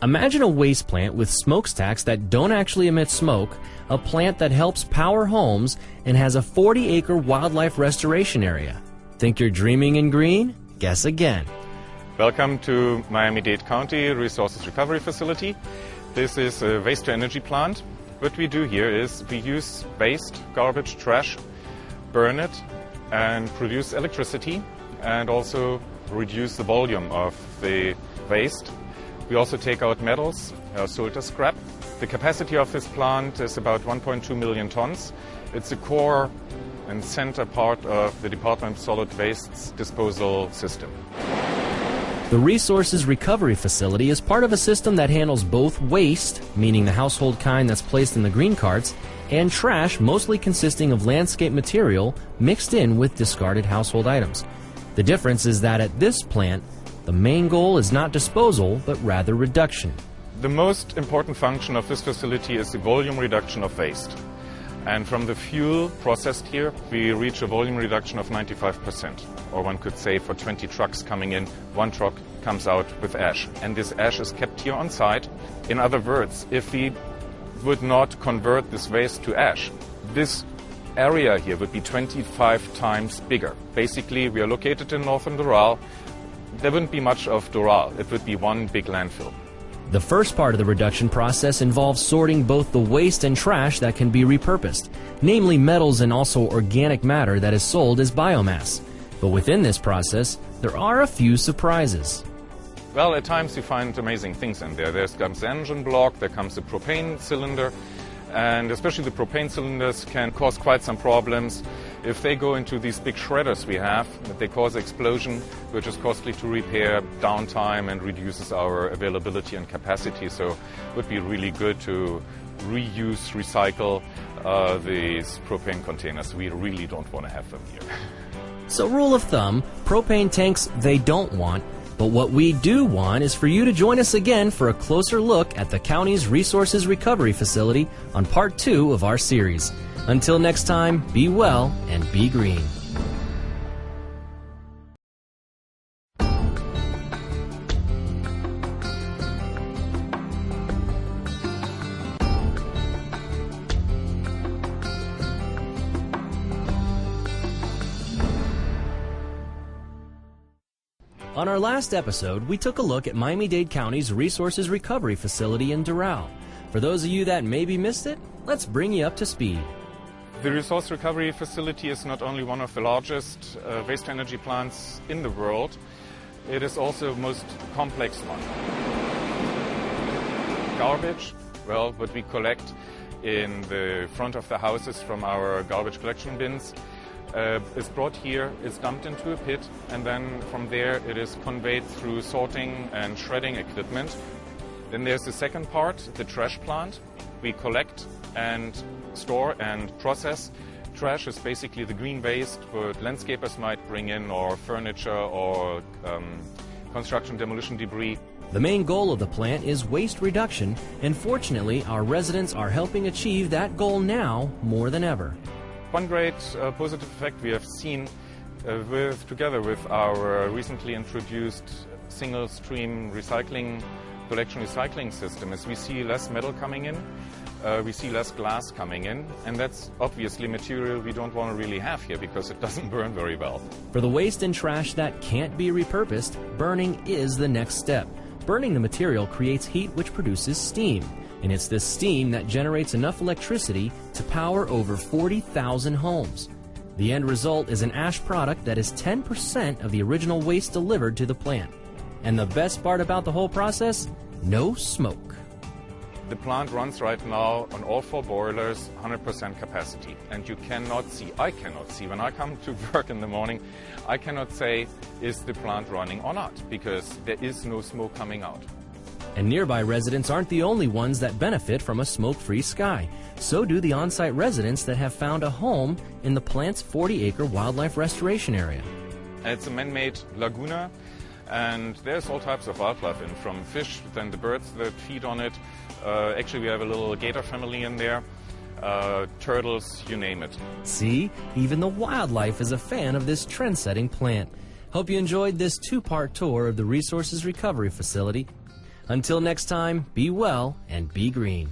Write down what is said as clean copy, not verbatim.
Imagine a waste plant with smokestacks that don't actually emit smoke, a plant that helps power homes, and has a 40-acre wildlife restoration area. Think you're dreaming in green? Guess again. Welcome to Miami-Dade County Resources Recovery Facility. This is a waste-to-energy plant. What we do here is we use waste, garbage, trash, burn it, and produce electricity, and also reduce the volume of the waste. We also take out metals, sold as scrap. The capacity of this plant is about 1.2 million tons. It's a core and center part of the Department of Solid Waste's disposal system. The Resources Recovery Facility is part of a system that handles both waste, meaning the household kind that's placed in the green carts, and trash, mostly consisting of landscape material mixed in with discarded household items. The difference is that at this plant, the main goal is not disposal, but rather reduction. The most important function of this facility is the volume reduction of waste. And from the fuel processed here, we reach a volume reduction of 95%. Or one could say for 20 trucks coming in, one truck comes out with ash. And this ash is kept here on site. In other words, if we would not convert this waste to ash, this area here would be 25 times bigger. Basically, we are located in northern Doral. There wouldn't be much of Doral. It would be one big landfill. The first part of the reduction process involves sorting both the waste and trash that can be repurposed, namely metals and also organic matter that is sold as biomass. But within this process, there are a few surprises. Well, at times you find amazing things in there. There comes the engine block, there comes the propane cylinder, and especially the propane cylinders can cause quite some problems. If they go into these big shredders we have, they cause explosion, which is costly to repair, downtime, and reduces our availability and capacity. So it would be really good to reuse, recycle these propane containers. We really don't want to have them here. So rule of thumb, propane tanks they don't want, but what we do want is for you to join us again for a closer look at the county's Resources Recovery Facility on part 2 of our series. Until next time, be well and be green. On our last episode, we took a look at Miami-Dade County's Resources Recovery Facility in Doral. For those of you that maybe missed it, let's bring you up to speed. The Resource Recovery Facility is not only one of the largest waste-to-energy plants in the world, it is also the most complex one. Garbage, well, what we collect in the front of the houses from our garbage collection bins, is brought here, is dumped into a pit, and then from there it is conveyed through sorting and shredding equipment. Then there's the second part, the trash plant. We collect and store and process. Trash is basically the green waste what landscapers might bring in, or furniture, or construction demolition debris. The main goal of the plant is waste reduction, and fortunately our residents are helping achieve that goal now more than ever. One great positive effect we have seen together with our recently introduced single-stream collection recycling system is we see less metal coming in, we see less glass coming in, and that's obviously material we don't want to really have here because it doesn't burn very well. For the waste and trash that can't be repurposed, burning is the next step. Burning the material creates heat which produces steam. And it's this steam that generates enough electricity to power over 40,000 homes. The end result is an ash product that is 10% of the original waste delivered to the plant. And the best part about the whole process? No smoke. The plant runs right now on all 4 boilers, 100% capacity. And you cannot see, I cannot see, when I come to work in the morning, I cannot say, is the plant running or not? Because there is no smoke coming out. And nearby residents aren't the only ones that benefit from a smoke-free sky. So do the on-site residents that have found a home in the plant's 40-acre wildlife restoration area. It's a man-made laguna, and there's all types of wildlife in, from fish, then the birds that feed on it. Actually, we have a little gator family in there, turtles, you name it. See, even the wildlife is a fan of this trend-setting plant. Hope you enjoyed this 2-part tour of the Resources Recovery Facility. Until next time, be well and be green.